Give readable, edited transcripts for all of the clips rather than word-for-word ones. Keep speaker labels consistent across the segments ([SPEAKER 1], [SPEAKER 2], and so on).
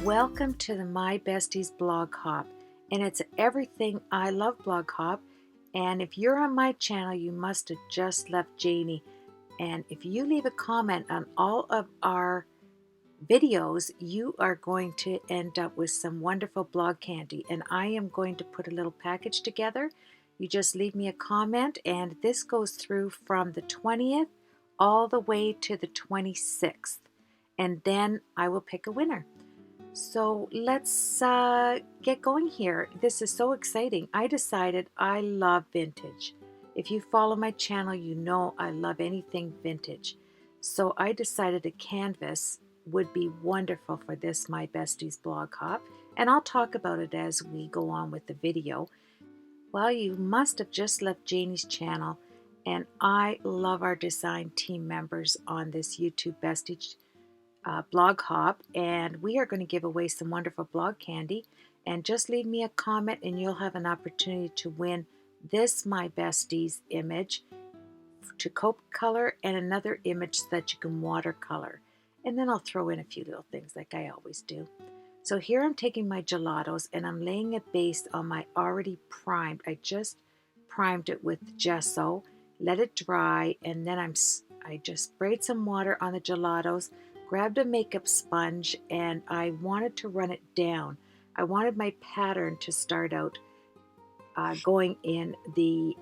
[SPEAKER 1] Welcome to the My Besties blog hop, and it's everything I love blog hop. And if you're on my channel, you must have just left Janie. And if you leave a comment on all of our videos, you are going to end up with some wonderful blog candy. And I am going to put a little package together. You just leave me a comment, and this goes through from the 20th all the way to the 26th. And then I will pick a winner. So let's get going here. This is so exciting. I decided I love vintage. If you follow my channel, you know I love anything vintage. So I decided a canvas would be wonderful for this My Besties blog hop, and I'll talk about it as we go on with the video. Well, you must have just left Janie's channel, and I love our design team members on this YouTube Bestie blog hop, and we are going to give away some wonderful blog candy. And just leave me a comment and you'll have an opportunity to win this My Besties image to coat color and another image that you can watercolor. And then I'll throw in a few little things like I always do. So here I'm taking my gelatos and I'm laying a base on my already primed. I just primed it with gesso, let it dry, and then I just sprayed some water on the gelatos, grabbed a makeup sponge, and I wanted to run it down. I wanted my pattern to start out going in the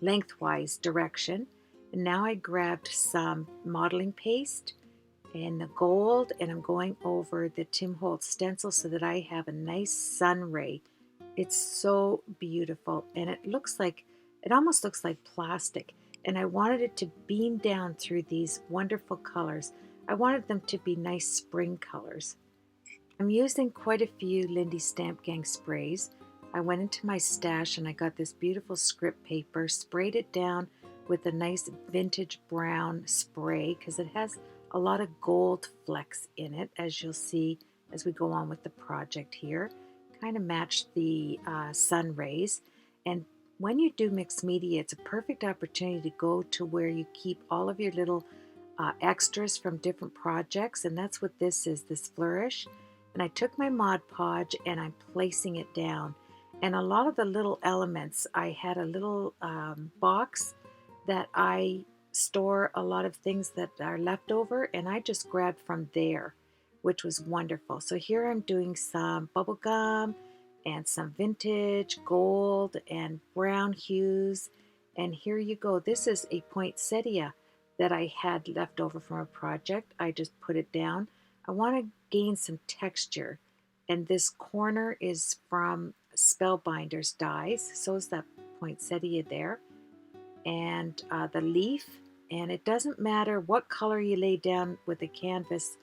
[SPEAKER 1] lengthwise direction. And now I grabbed some modeling paste and the gold, and I'm going over the Tim Holtz stencil so that I have a nice sun ray. It's so beautiful, and it almost looks like plastic. And I wanted it to beam down through these wonderful colors. I wanted them to be nice spring colors. I'm using quite a few Lindy Stamp Gang sprays. I went into my stash and I got this beautiful script paper, sprayed it down with a nice vintage brown spray because it has a lot of gold flecks in it, as you'll see as we go on with the project here. Kind of matched the sun rays. And when you do mixed media, it's a perfect opportunity to go to where you keep all of your little extras from different projects, and that's what this is, this flourish. And I took my Mod Podge and I'm placing it down. And a lot of the little elements, I had a little box that I store a lot of things that are left over, and I just grabbed from there, which was wonderful. So here I'm doing some bubble gum and some vintage gold and brown hues. And here you go. This is a poinsettia that I had left over from a project. I just put it down. I want to gain some texture, and this corner is from Spellbinder's dies. So is that poinsettia there, and the leaf. And it doesn't matter what color you lay down with the canvas,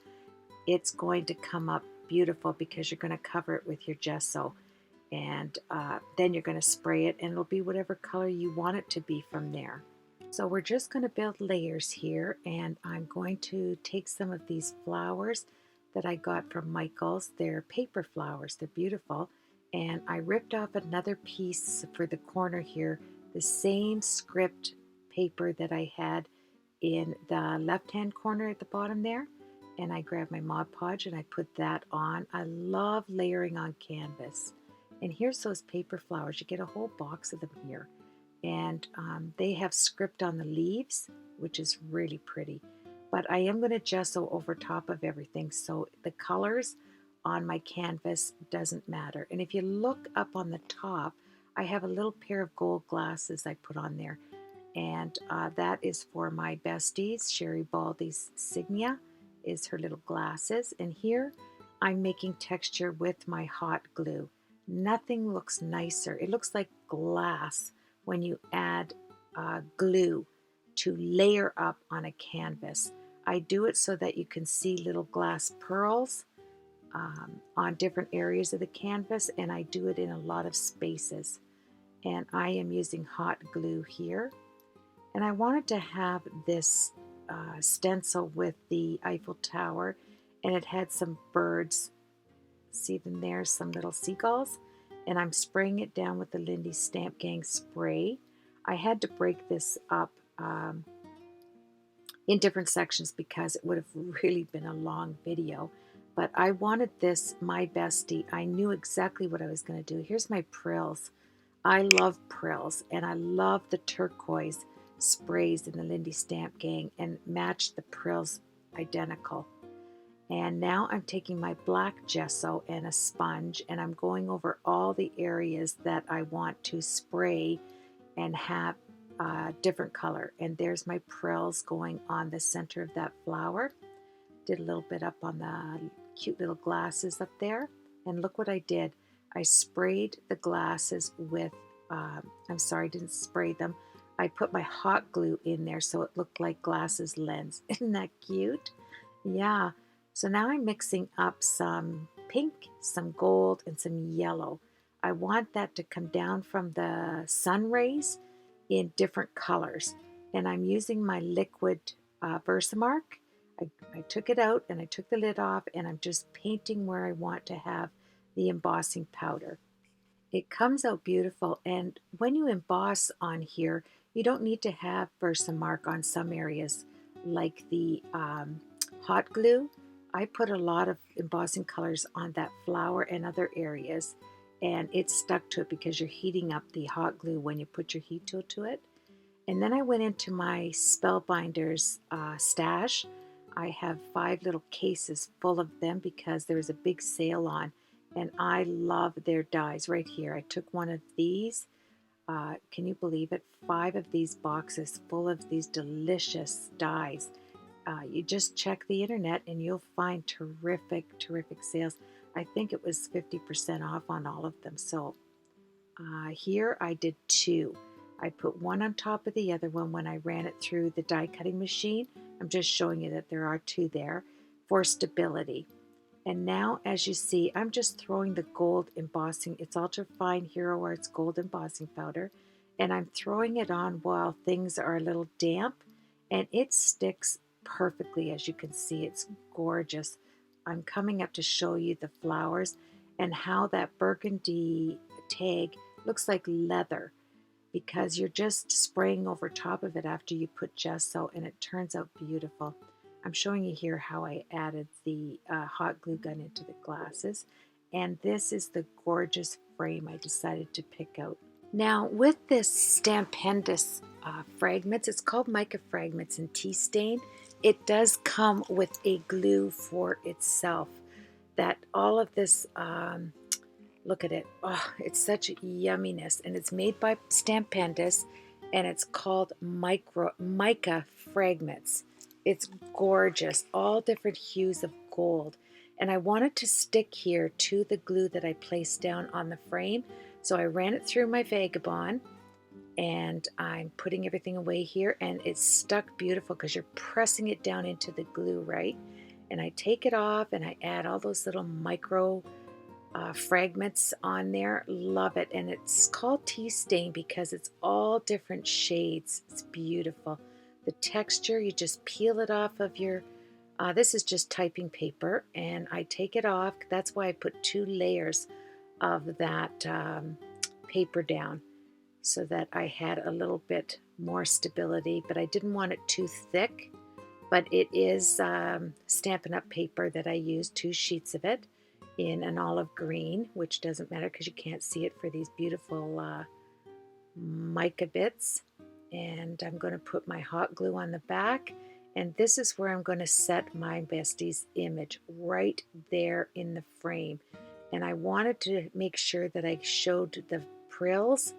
[SPEAKER 1] it's going to come up beautiful because you're going to cover it with your gesso, and then you're going to spray it, and it'll be whatever color you want it to be from there. So we're just going to build layers here, and I'm going to take some of these flowers that I got from Michael's. They're paper flowers, they're beautiful, and I ripped off another piece for the corner here, the same script paper that I had in the left hand corner at the bottom there, and I grabbed my Mod Podge and I put that on. I love layering on canvas. And here's those paper flowers. You get a whole box of them here. And they have script on the leaves, which is really pretty. But I am going to gesso over top of everything, so the colors on my canvas doesn't matter. And if you look up on the top, I have a little pair of gold glasses I put on there. And that is for my besties. Sherry Baldy's Signia is her little glasses. And here I'm making texture with my hot glue. Nothing looks nicer. It looks like glass when you add glue to layer up on a canvas. I do it so that you can see little glass pearls on different areas of the canvas, and I do it in a lot of spaces. and I am using hot glue here. And I wanted to have this stencil with the Eiffel Tower, and it had some birds. See them there, some little seagulls, and I'm spraying it down with the Lindy Stamp Gang spray. I had to break this up in different sections because it would have really been a long video, but I wanted this My Bestie. I knew exactly what I was going to do. Here's my prills. I love prills, and I love the turquoise sprays in the Lindy Stamp Gang, and matched the prills identical. And now I'm taking my black gesso and a sponge, and I'm going over all the areas that I want to spray and have different color. And there's my prills going on the center of that flower. Did a little bit up on the cute little glasses up there. And look what I did. I sprayed the glasses with, I'm sorry, I didn't spray them. I put my hot glue in there so it looked like glasses lens. Isn't that cute? Yeah. So now I'm mixing up some pink, some gold, and some yellow. I want that to come down from the sun rays in different colors. And I'm using my liquid Versamark. I took it out and I took the lid off, and I'm just painting where I want to have the embossing powder. It comes out beautiful, and when you emboss on here, you don't need to have Versamark on some areas like the hot glue. I put a lot of embossing colors on that flower and other areas, and it stuck to it because you're heating up the hot glue when you put your heat tool to it. And then I went into my Spellbinders stash. I have 5 little cases full of them because there was a big sale on, and I love their dies. Right here, I took one of these. Can you believe it? 5 of these boxes full of these delicious dies. You just check the internet and you'll find terrific sales. I think it was 50% off on all of them. So here I did 2. I put one on top of the other one when I ran it through the die cutting machine. I'm just showing you that there are 2 there for stability. And now, as you see, I'm just throwing the gold embossing. It's Ultra Fine Hero Arts Gold Embossing Powder. And I'm throwing it on while things are a little damp. And it sticks perfectly, as you can see. It's gorgeous. I'm coming up to show you the flowers and how that burgundy tag looks like leather, because you're just spraying over top of it after you put gesso, and it turns out beautiful. I'm showing you here how I added the hot glue gun into the glasses, and this is the gorgeous frame I decided to pick out. Now with this Stampendous fragments, it's called Mica Fragments in Tea Stain. It does come with a glue for itself. That all of this, look at it. Oh, it's such yumminess, and it's made by Stampendous, and it's called Mica Fragments. It's gorgeous, all different hues of gold. And I wanted to stick here to the glue that I placed down on the frame. So I ran it through my Vagabond, and I'm putting everything away here, and it's stuck beautiful because you're pressing it down into the glue, right? And I take it off and I add all those little micro fragments on there. Love it. And it's called Tea Stain because it's all different shades. It's beautiful. The texture, you just peel it off of your, this is just typing paper, and I take it off. That's why I put 2 layers of that paper down, so that I had a little bit more stability, but I didn't want it too thick. But it is Stampin' Up! Paper that I used, 2 sheets of it in an olive green, which doesn't matter because you can't see it for these beautiful mica bits. And I'm going to put my hot glue on the back, and this is where I'm going to set my Bestie's image, right there in the frame. And I wanted to make sure that I showed the frills,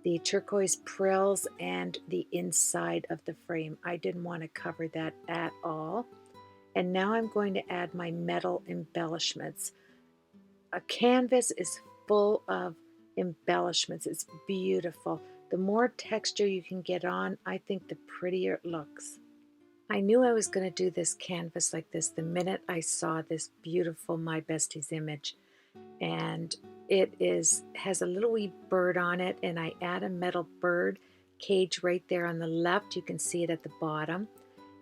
[SPEAKER 1] the turquoise frills, and the inside of the frame. I didn't want to cover that at all. And now I'm going to add my metal embellishments. A canvas is full of embellishments. It's beautiful. The more texture you can get on, I think the prettier it looks. I knew I was going to do this canvas like this the minute I saw this beautiful My Bestie's image. And has a little wee bird on it, and I add a metal bird cage right there on the left. You can see it at the bottom.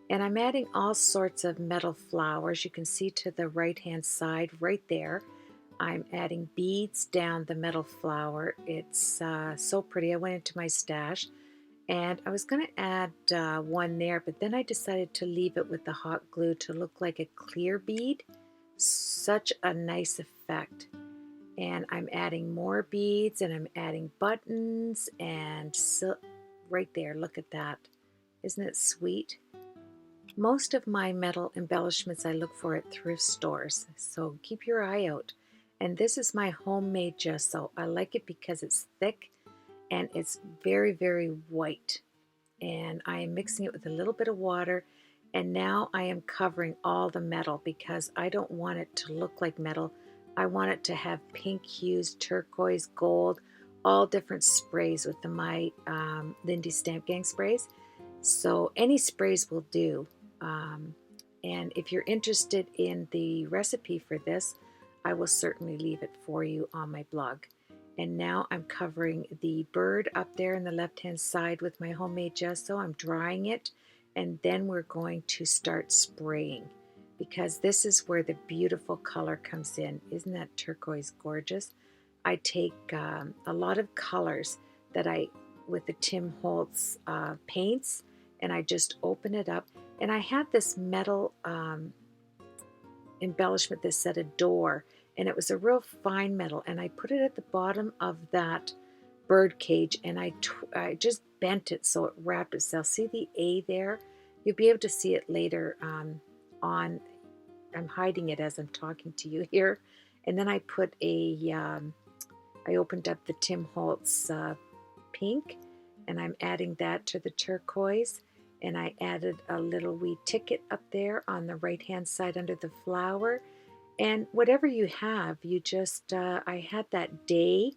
[SPEAKER 1] And I'm adding all sorts of metal flowers. You can see to the right hand side right there. I'm adding beads down the metal flower. It's so pretty. I went into my stash and I was going to add one there, but then I decided to leave it with the hot glue to look like a clear bead. Such a nice effect. And I'm adding more beads, and I'm adding buttons, and right there, look at that. Isn't it sweet? Most of my metal embellishments I look for at thrift stores, so keep your eye out. And this is my homemade gesso. I like it because it's thick and it's very, very white. And I am mixing it with a little bit of water, and now I am covering all the metal because I don't want it to look like metal. I want it to have pink hues, turquoise, gold, all different sprays with my Lindy Stamp Gang sprays. So any sprays will do. And if you're interested in the recipe for this, I will certainly leave it for you on my blog. And now I'm covering the bird up there in the left hand side with my homemade gesso. I'm drying it, and then we're going to start spraying, because this is where the beautiful color comes in. Isn't that turquoise gorgeous? I take a lot of colors that with the Tim Holtz paints, and I just open it up. And I had this metal embellishment that said a door, and it was a real fine metal, and I put it at the bottom of that bird cage, and I just bent it so it wrapped itself. See the A there? You'll be able to see it later on. I'm hiding it as I'm talking to you here. And then I put I opened up the Tim Holtz pink, and I'm adding that to the turquoise. And I added a little wee ticket up there on the right hand side under the flower. And whatever you have, you just, I had that day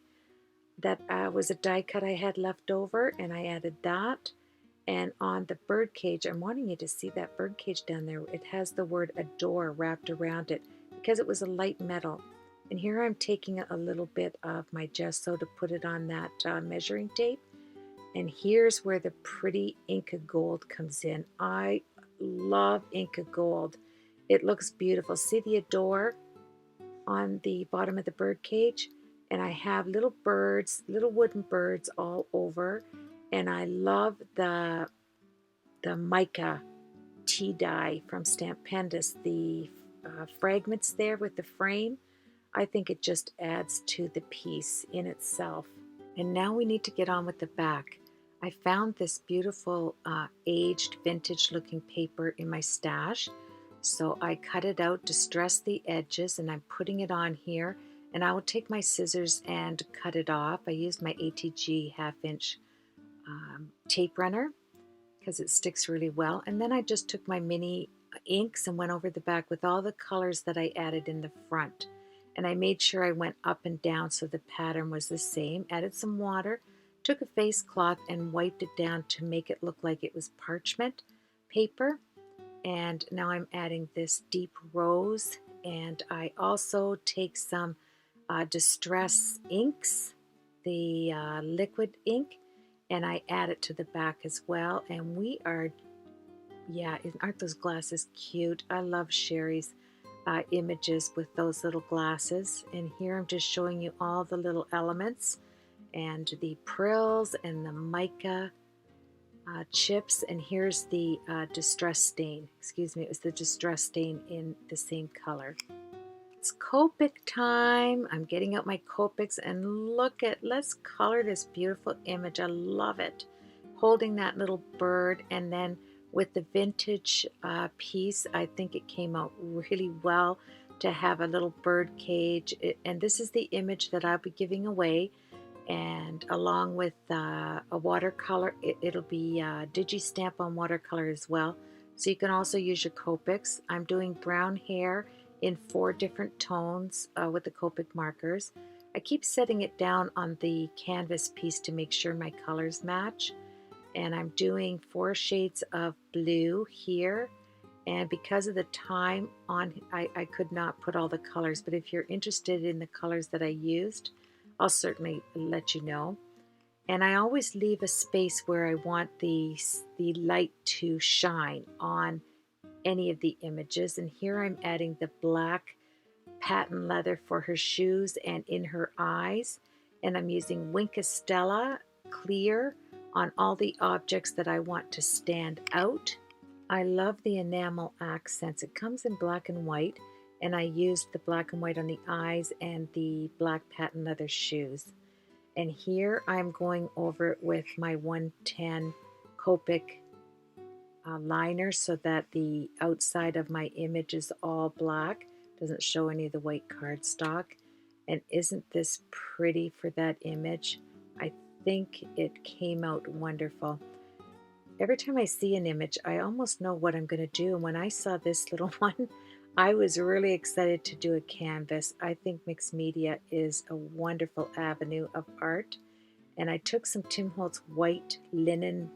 [SPEAKER 1] that was a die cut I had left over, and I added that. And on the bird cage, I'm wanting you to see that bird cage down there. It has the word adore wrapped around it because it was a light metal. And here I'm taking a little bit of my gesso to put it on that measuring tape. And here's where the pretty Inca gold comes in. I love Inca gold. It looks beautiful. See the adore on the bottom of the bird cage? And I have little birds, little wooden birds all over. And I love the mica tea dye from Stampendous, the fragments there with the frame. I think it just adds to the piece in itself. And now we need to get on with the back. I found this beautiful aged vintage looking paper in my stash. So I cut it out, distressed the edges, and I'm putting it on here. And I will take my scissors and cut it off. I used my ATG 1/2 inch tape runner because it sticks really well. And then I just took my mini inks and went over the back with all the colors that I added in the front. And I made sure I went up and down so the pattern was the same. Added some water, took a face cloth and wiped it down to make it look like it was parchment paper. And now I'm adding this deep rose, and I also take some distress inks, the liquid ink, and I add it to the back as well. And we are, yeah, aren't those glasses cute? I love Sherry's images with those little glasses. And here I'm just showing you all the little elements and the prills and the mica chips. And here's the distress stain. Excuse me, it was the distress stain in the same color. It's Copic time. I'm getting out my Copics, and let's color this beautiful image. I love it. Holding that little bird, and then with the vintage piece, I think it came out really well to have a little bird cage. And this is the image that I'll be giving away. And along with a watercolor, it'll be Digi-Stamp on watercolor as well. So you can also use your Copics. I'm doing brown hair in 4 different tones with the Copic markers. I keep setting it down on the canvas piece to make sure my colors match. And I'm doing 4 shades of blue here. And because of the time on, I could not put all the colors, but if you're interested in the colors that I used, I'll certainly let you know. And I always leave a space where I want the light to shine on any of the images. And here I'm adding the black patent leather for her shoes and in her eyes. And I'm using Wink Estella clear on all the objects that I want to stand out. I love the enamel accents. It comes in black and white, and I used the black and white on the eyes and the black patent leather shoes. And here I'm going over it with my 110 Copic liner so that the outside of my image is all black, doesn't show any of the white cardstock. And isn't this pretty for that image? I think it came out wonderful. Every time I see an image, I almost know what I'm going to do. And when I saw this little one, I was really excited to do a canvas. I think mixed media is a wonderful avenue of art. And I took some Tim Holtz white linen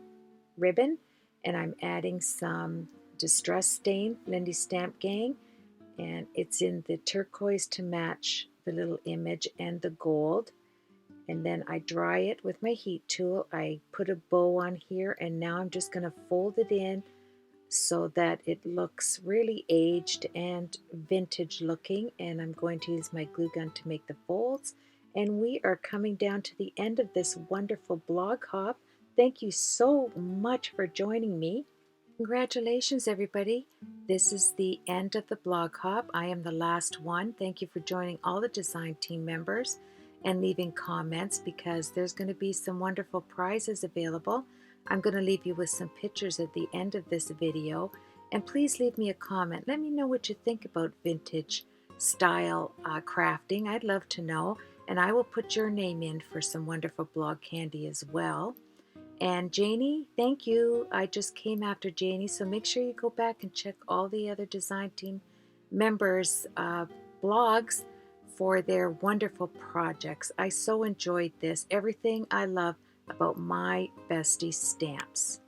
[SPEAKER 1] ribbon, and I'm adding some Distress Stain, Lindy Stamp Gang, and it's in the turquoise to match the little image and the gold. And then I dry it with my heat tool. I put a bow on here, and now I'm just going to fold it in so that it looks really aged and vintage looking. And I'm going to use my glue gun to make the folds. And we are coming down to the end of this wonderful blog hop. Thank you so much for joining me. Congratulations, everybody. This is the end of the blog hop. I am the last one. Thank you for joining all the design team members and leaving comments, because there's going to be some wonderful prizes available. I'm going to leave you with some pictures at the end of this video, and please leave me a comment. Let me know what you think about vintage style crafting. I'd love to know, and I will put your name in for some wonderful blog candy as well. And Janie, thank you. I just came after Janie, so make sure you go back and check all the other design team members' blogs for their wonderful projects. I so enjoyed this. Everything I love about My Bestie stamps.